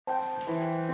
Without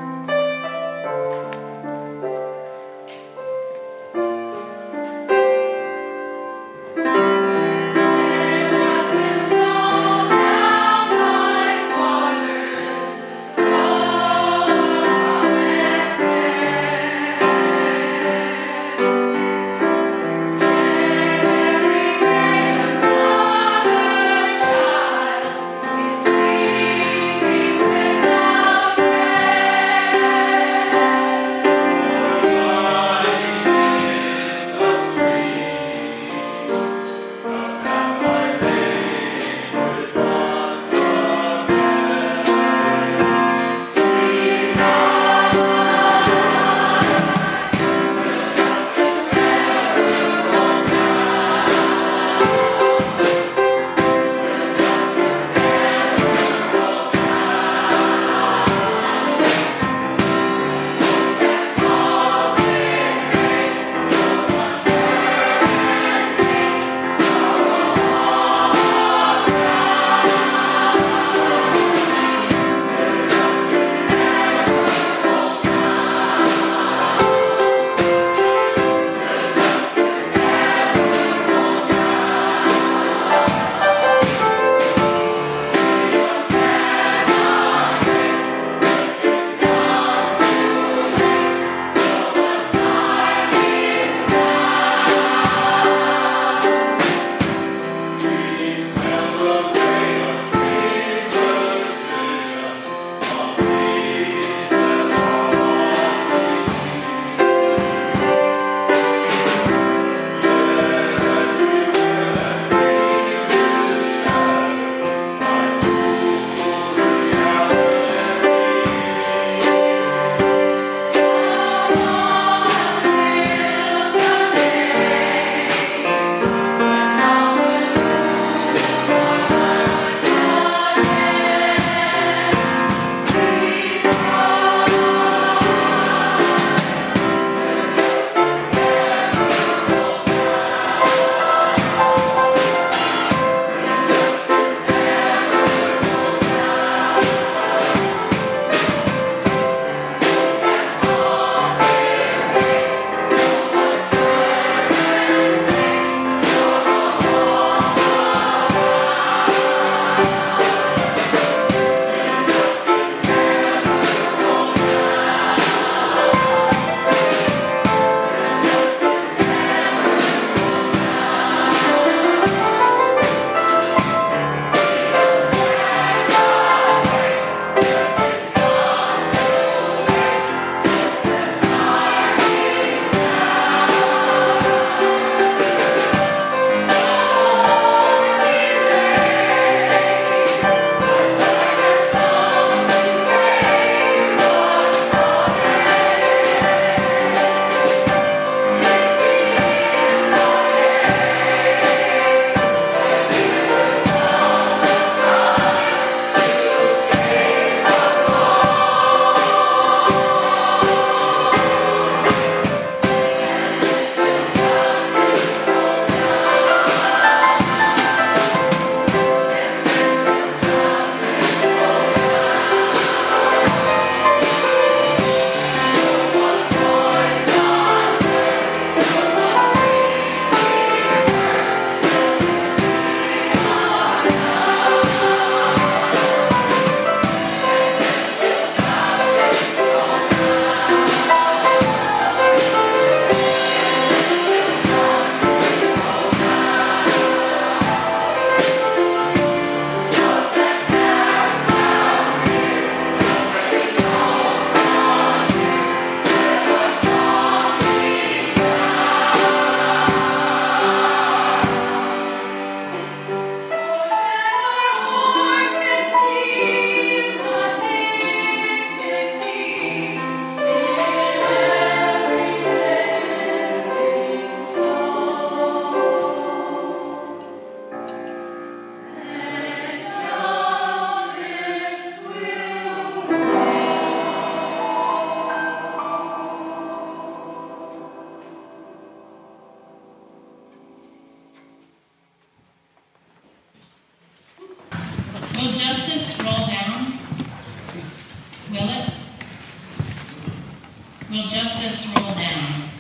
Will justice roll down?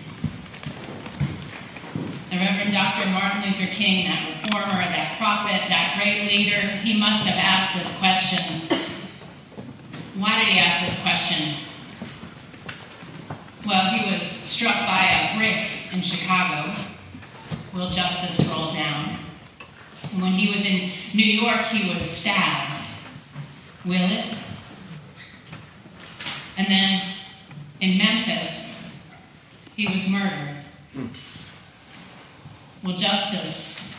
The Reverend Dr. Martin Luther King, that reformer, that prophet, that great leader, he must have asked this question. Why did he ask this question? Well, he was struck by a brick in Chicago. Will justice roll down? And when he was in New York, he was stabbed. Will it? And then in Memphis, he was murdered. Will justice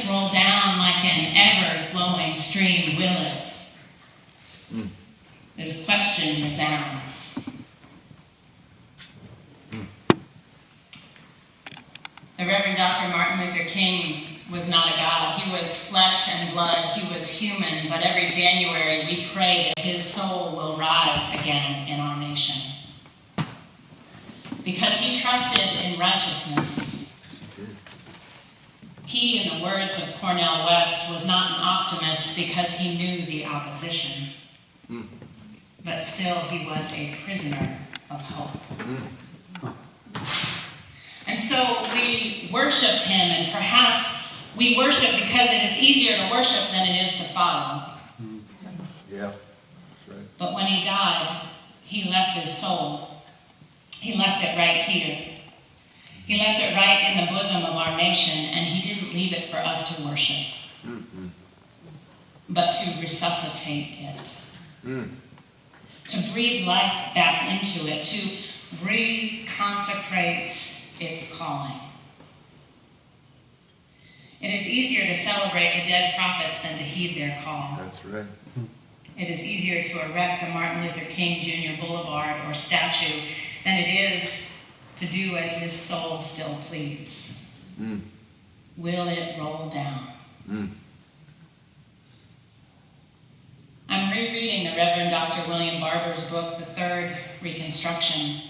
roll down like an ever-flowing stream? Will it? This question resounds. The Reverend Dr. Martin Luther King was not a god. He was flesh and blood. He was human. But every January we pray that his soul will rise again in our nation. Because he trusted in righteousness. He, in the words of Cornel West, was not an optimist because he knew the opposition. But still he was a prisoner of hope. And so we worship him, and perhaps we worship because it is easier to worship than it is to follow. Yeah, that's right. But when he died, he left his soul. He left it right here. He left it right in the bosom of our nation, and he didn't leave it for us to worship, but to resuscitate it. To breathe life back into it, to reconsecrate its calling. It is easier to celebrate the dead prophets than to heed their call. That's right. It is easier to erect a Martin Luther King Jr. Boulevard or statue than it is to do as his soul still pleads. Will it roll down? I'm rereading the Reverend Dr. William Barber's book, The Third Reconstruction.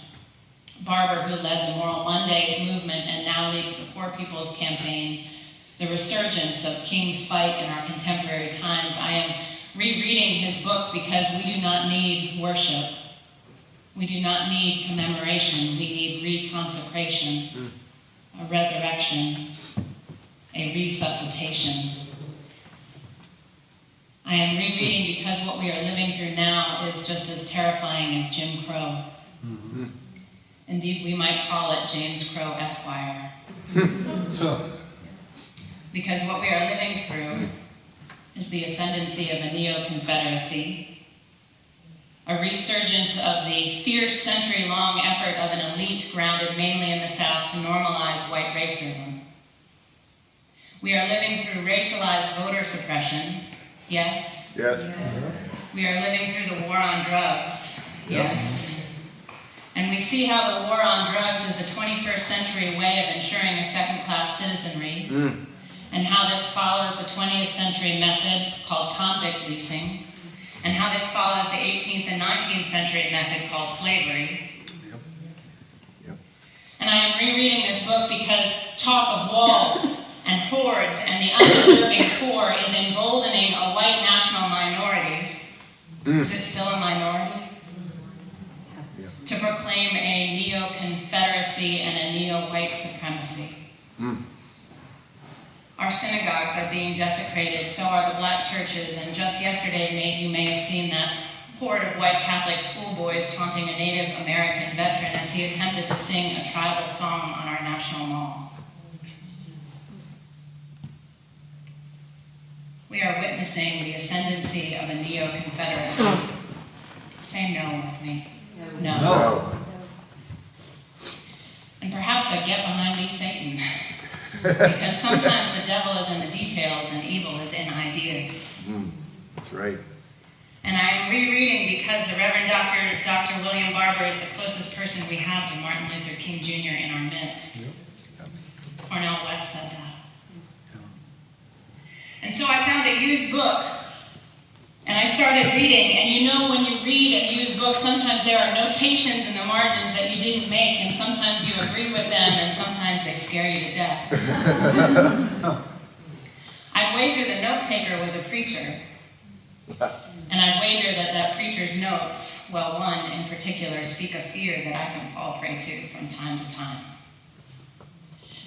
Barber, who led the Moral Monday movement and now leads the Poor People's Campaign, the resurgence of King's fight in our contemporary times. I am rereading his book because we do not need worship. We do not need commemoration. We need reconsecration, a resurrection, a resuscitation. I am rereading because what we are living through now is just as terrifying as Jim Crow. Indeed, we might call it James Crow Esquire. Because what we are living through is the ascendancy of a neo-Confederacy, a resurgence of the fierce century-long effort of an elite grounded mainly in the South to normalize white racism. We are living through racialized voter suppression, yes? Yes. We are living through the war on drugs, yes? And we see how the war on drugs is the 21st century way of ensuring a second-class citizenry, and how this follows the 20th century method called convict leasing, and how this follows the 18th and 19th century method called slavery. And I am rereading this book because talk of walls and hordes and the undeserving poor is emboldening a white national minority. Is it still a minority? To proclaim a neo-Confederacy and a neo-white supremacy. Our synagogues are being desecrated, so are the black churches, and just yesterday you may have seen that horde of white Catholic schoolboys taunting a Native American veteran as he attempted to sing a tribal song on our National Mall. We are witnessing the ascendancy of a neo-Confederacy. Say no with me. No. And perhaps a get behind me, Satan. Because sometimes the devil is in the details and evil is in ideas. That's right. And I am rereading because the Reverend Dr. William Barber is the closest person we have to Martin Luther King Jr. in our midst. Cornel West said that. And so I found a used book, and I started reading. And you know, when you read a used book, sometimes there are notations in the margins that you didn't make, and sometimes you agree with them, and sometimes they scare you to death. I'd wager the note taker was a preacher. And I wager that preacher's notes, well, one in particular, speak of fear that I can fall prey to from time to time.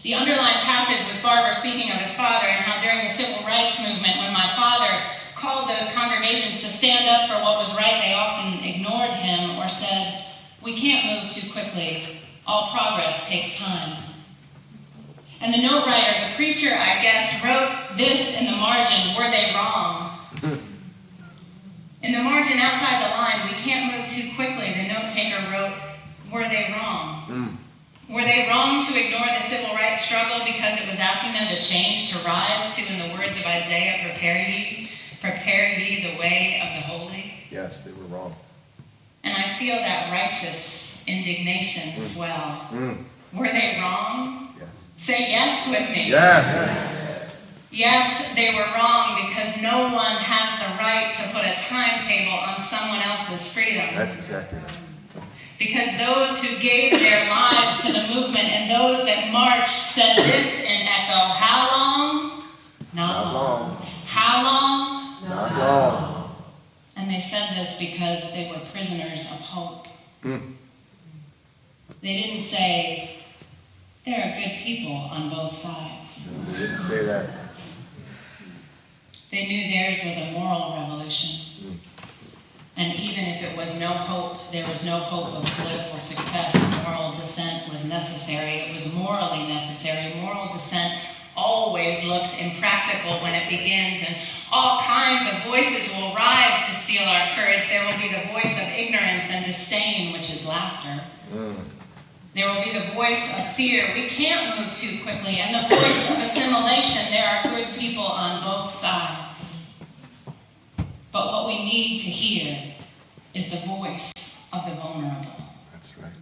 The underlying passage was Barber speaking of his father and how during the civil rights movement, when my father called those congregations to stand up for what was right, they often ignored him or said, "We can't move too quickly. All progress takes time." And the note writer, the preacher, I guess, wrote this in the margin, "Were they wrong?" In the margin outside the line, "We can't move too quickly," the note taker wrote, "Were they wrong?" Were they wrong to ignore the civil rights struggle because it was asking them to change, to rise to, in the words of Isaiah, prepare ye the way of the holy? Yes, they were wrong. And I feel that righteous indignation swell. Were they wrong? Yes. Say yes with me. Yes. Yes, they were wrong because no one has the right to put a timetable on someone else's freedom. That's exactly right. Because those who gave their lives to the movement and those that marched said this in echo, how long? Not long. How long? Not long. And they said this because they were prisoners of hope. They didn't say, there are good people on both sides. They didn't say that. They knew theirs was a moral revolution. And even if it was no hope, there was no hope of political success. Moral dissent was necessary. It was morally necessary. Moral dissent always looks impractical when it begins, and all kinds of voices will rise to steal our courage. There will be the voice of ignorance and disdain, which is laughter. There will be the voice of fear. We can't move too quickly. And the voice of assimilation. There are good people on both sides. But what we need to hear is the voice of the vulnerable. That's right.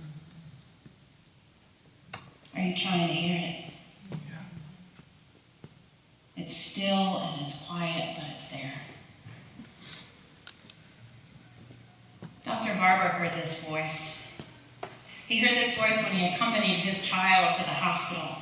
Are you trying to hear it? Yeah. It's still and it's quiet, but it's there. Dr. Barber heard this voice. He heard this voice when he accompanied his child to the hospital.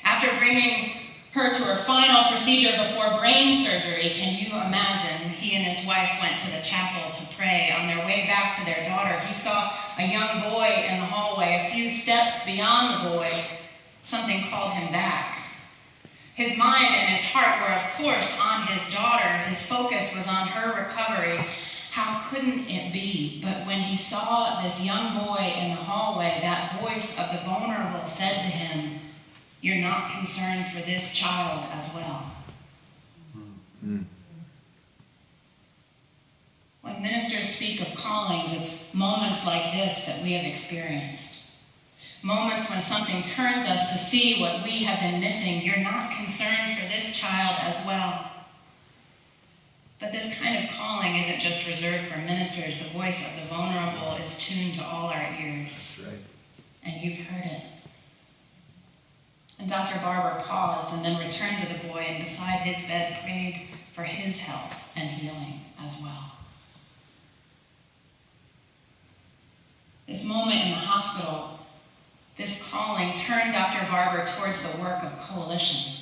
After bringing her to her final procedure before brain surgery, can you imagine? He and his wife went to the chapel to pray. On their way back to their daughter, he saw a young boy in the hallway. A few steps beyond the boy, something called him back. His mind and his heart were, of course, on his daughter. His focus was on her recovery. How couldn't it be? But when he saw this young boy in the hallway, that voice of the vulnerable said to him, "You're not concerned for this child as well." When ministers speak of callings, it's moments like this that we have experienced. Moments when something turns us to see what we have been missing. You're not concerned for this child as well. But this kind of calling isn't just reserved for ministers. The voice of the vulnerable is tuned to all our ears. Right. And you've heard it. And Dr. Barber paused and then returned to the boy and beside his bed prayed for his health and healing as well. This moment in the hospital, this calling turned Dr. Barber towards the work of coalition.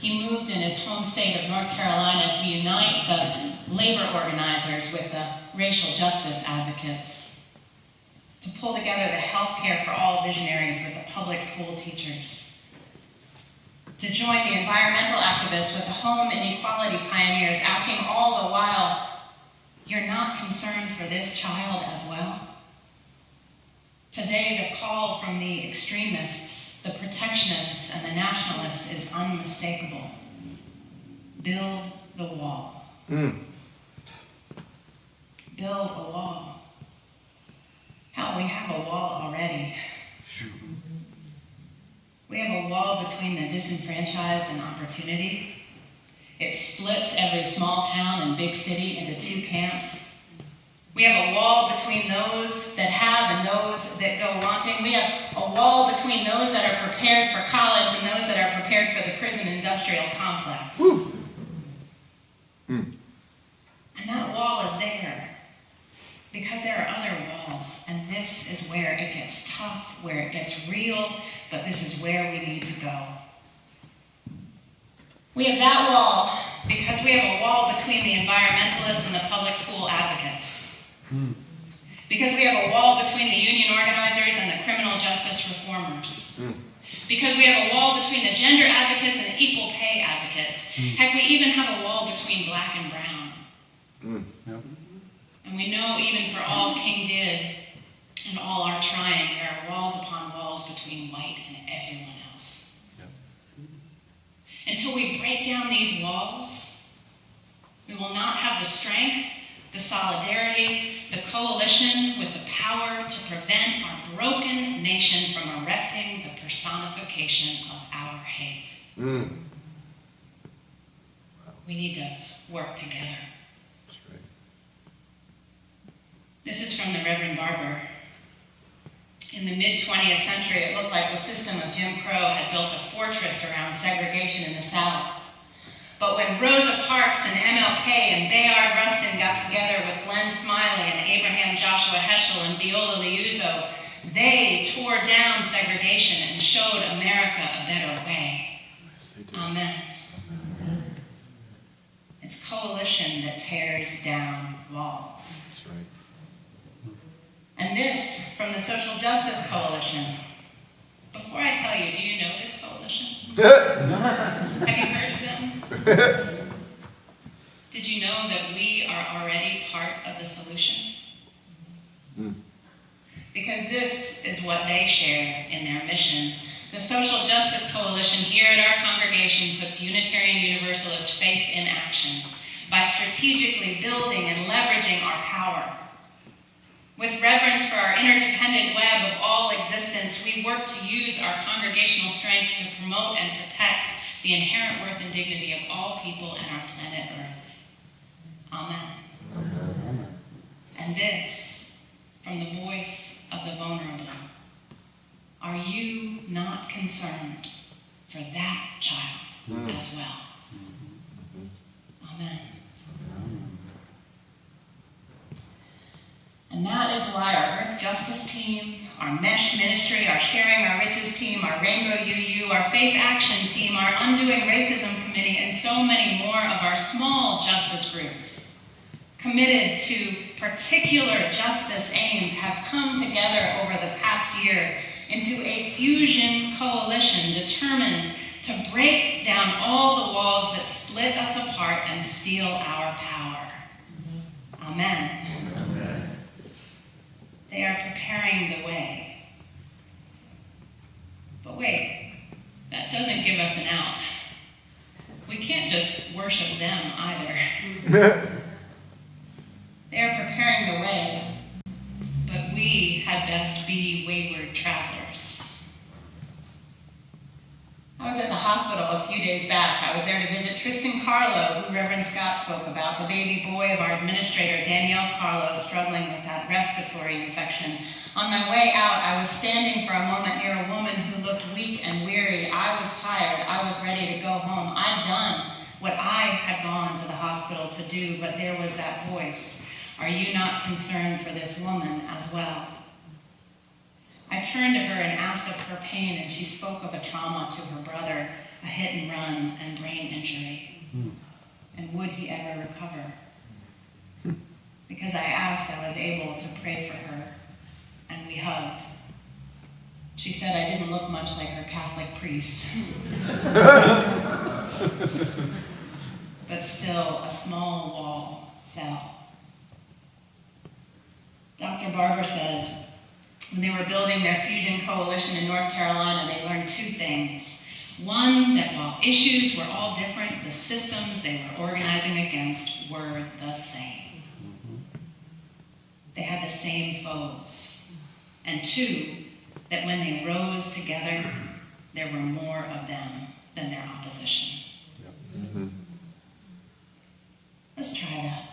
He moved in his home state of North Carolina to unite the labor organizers with the racial justice advocates, to pull together the health care for all visionaries with the public school teachers, to join the environmental activists with the home inequality pioneers, asking all the while, "You're not concerned for this child as well?" Today, the call from the extremists, the protectionists, and the nationalists is unmistakable. Build the wall. Build a wall. Hell, we have a wall already. We have a wall between the disenfranchised and opportunity. It splits every small town and big city into two camps. We have a wall between those that have and those that go wanting. We have a wall between those that are prepared for college and those that are prepared for the prison industrial complex. And that wall is there because there are other walls, and this is where it gets tough, where it gets real, but this is where we need to go. We have that wall because we have a wall between the environmentalists and the public school advocates. Because we have a wall between the union organizers and the criminal justice reformers. Because we have a wall between the gender advocates and the equal pay advocates. Heck, we even have a wall between black and brown. Yep. And we know even for all King did and all our trying, there are walls upon walls between white and everyone else. Yep. Until we break down these walls, we will not have the strength, the solidarity, the coalition with the power to prevent our broken nation from erecting the personification of our hate. We need to work together. That's right. This is from the Reverend Barber. In the mid-20th century, it looked like the system of Jim Crow had built a fortress around segregation in the South. But when Rosa Parks and MLK and Bayard Rustin got together with Glenn Smiley and Abraham Joshua Heschel and Viola Liuzzo, they tore down segregation and showed America a better way. Yes, they do. Amen. It's coalition that tears down walls. That's right. And this from the Social Justice Coalition. Before I tell you, do you know this coalition? Have you heard of them? Did you know that we are already part of the solution? Because this is what they share in their mission. The Social Justice Coalition here at our congregation puts Unitarian Universalist faith in action by strategically building and leveraging our power. With reverence for our interdependent web of all existence, we work to use our congregational strength to promote and protect the inherent worth and dignity of all people and our planet Earth. Amen. Amen. And this, from the voice of the vulnerable. Are you not concerned for that child as well? Amen. And that is why our Earth Justice team, our Mesh Ministry, our Sharing Our Riches team, our Rainbow UU, our Faith Action team, our Undoing Racism Committee, and so many more of our small justice groups, committed to particular justice aims, have come together over the past year into a fusion coalition determined to break down all the walls that split us apart and steal our power. Amen. They are preparing the way. But wait, that doesn't give us an out. We can't just worship them either. They are preparing the way, but we had best be wayward travelers. I was at the hospital a few days back. I was there to visit Tristan Carlo, who Reverend Scott spoke about, the baby boy of our administrator, Danielle Carlo, struggling with that respiratory infection. On my way out, I was standing for a moment near a woman who looked weak and weary. I was tired. I was ready to go home. I'd done what I had gone to the hospital to do, but there was that voice. Are you not concerned for this woman as well? I turned to her and asked of her pain, and she spoke of a trauma to her brother, a hit and run and brain injury. And would he ever recover? Because I asked, I was able to pray for her, and we hugged. She said I didn't look much like her Catholic priest. But still, a small wall fell. Dr. Barber says, when they were building their fusion coalition in North Carolina, they learned two things. One, that while issues were all different, the systems they were organizing against were the same. They had the same foes. And two, that when they rose together, there were more of them than their opposition. Let's try that.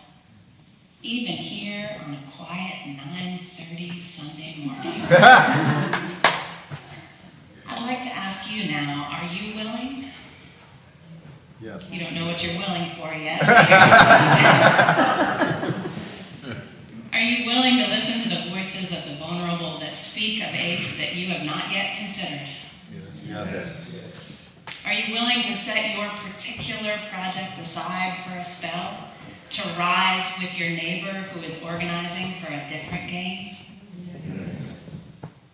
Even here on a quiet 9:30 Sunday morning. I'd like to ask you now, are you willing? Yes. You don't know what you're willing for yet. Are you willing to listen to the voices of the vulnerable that speak of aches that you have not yet considered? Yes. Are you willing to set your particular project aside for a spell to rise with your neighbor who is organizing for a different game?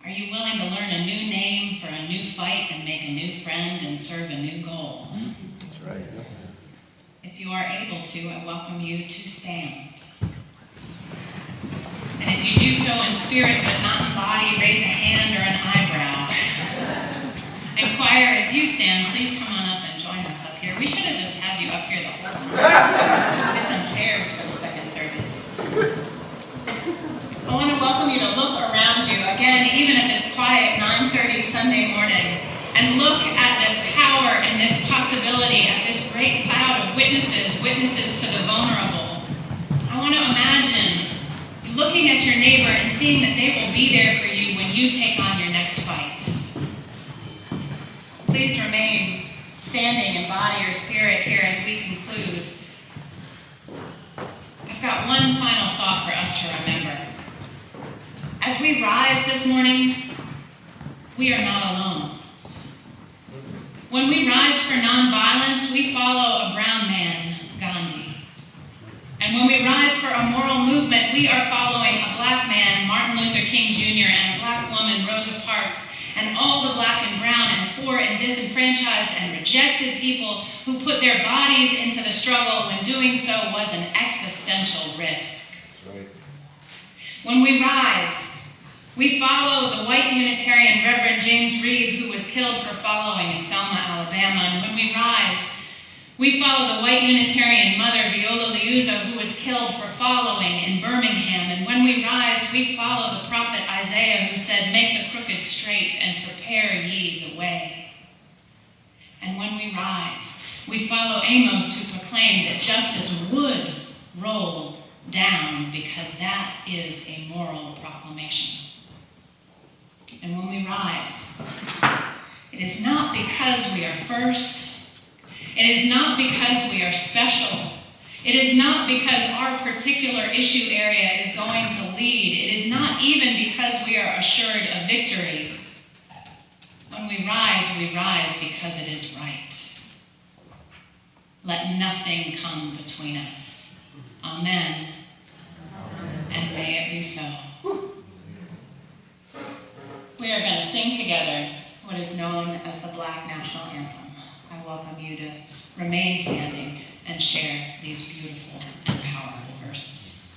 Are you willing to learn a new name for a new fight and make a new friend and serve a new goal? That's right. If you are able to, I welcome you to stand. And if you do so in spirit but not in body, raise a hand or an eyebrow. And choir, as you stand, please come on up and join us up here. We should have just had you up here the whole time. Get some chairs for the second service. I want to welcome you to look around you, again, even at this quiet 9:30 Sunday morning, and look at this power and this possibility, at this great cloud of witnesses to the vulnerable. I want to imagine looking at your neighbor and seeing that they will be there for you when you take on your next fight. Please remain standing in body or spirit here as we conclude. I've got one final thought for us to remember. As we rise this morning, we are not alone. When we rise for nonviolence, we follow a brown man, Gandhi. And when we rise for a moral movement, we are following a black man, Martin Luther King Jr., and a black woman, Rosa Parks, and all the black and brown and poor and disenfranchised and rejected people who put their bodies into the struggle when doing so was an existential risk. That's right. When we rise, we follow the white Unitarian Reverend James Reeb, who was killed for following in Selma, Alabama. And when we rise, we follow the white Unitarian mother, Viola Liuzzo, who was killed for following in Birmingham. And when we rise, we follow the prophet Isaiah, who said, "Make the crooked straight and prepare ye the way." And when we rise, we follow Amos, who proclaimed that justice would roll down, because that is a moral proclamation. And when we rise, it is not because we are first. It is not because we are special. It is not because our particular issue area is going to lead. It is not even because we are assured of victory. When we rise because it is right. Let nothing come between us. Amen. And may it be so. We are going to sing together what is known as the Black National Anthem. I welcome you to remain standing and share these beautiful and powerful verses.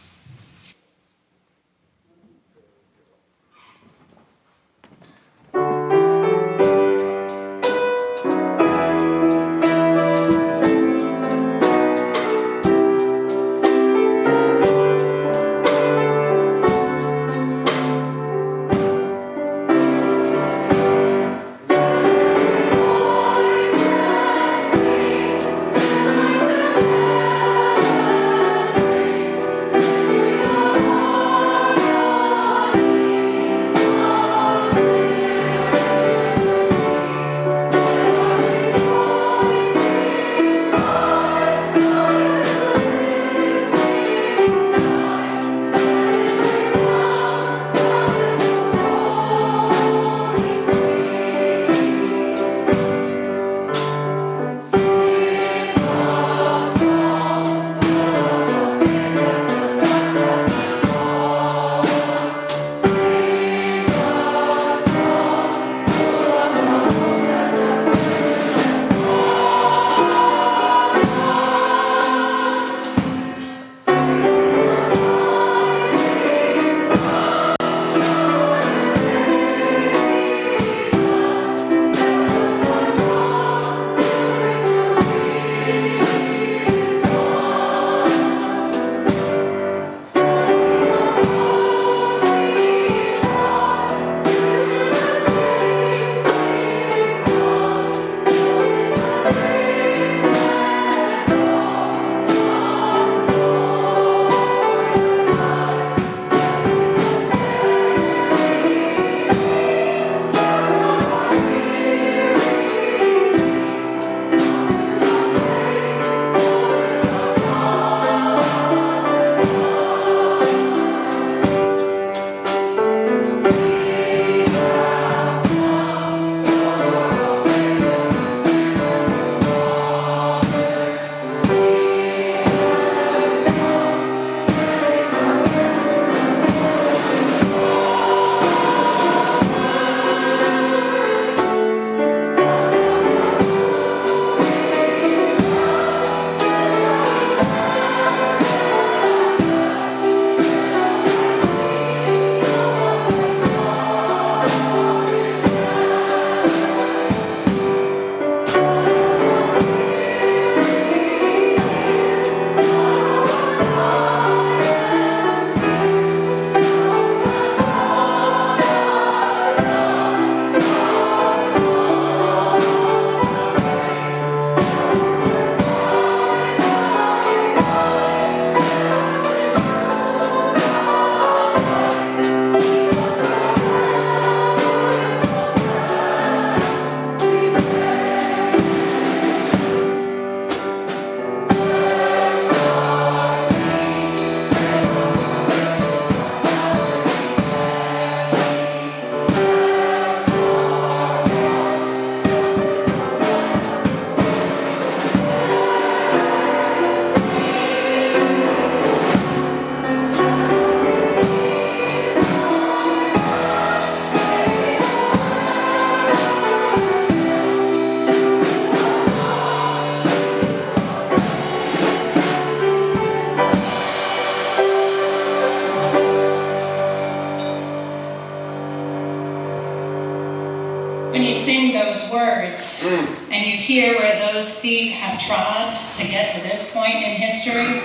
those words and you hear where those feet have trod to get to this point in history,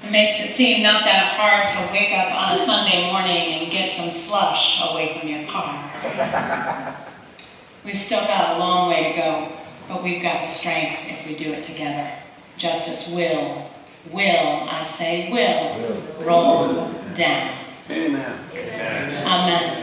it makes it seem not that hard to wake up on a Sunday morning and get some slush away from your car. We've still got a long way to go, but we've got the strength if we do it together. Justice will, I say will, roll down. Amen. Amen.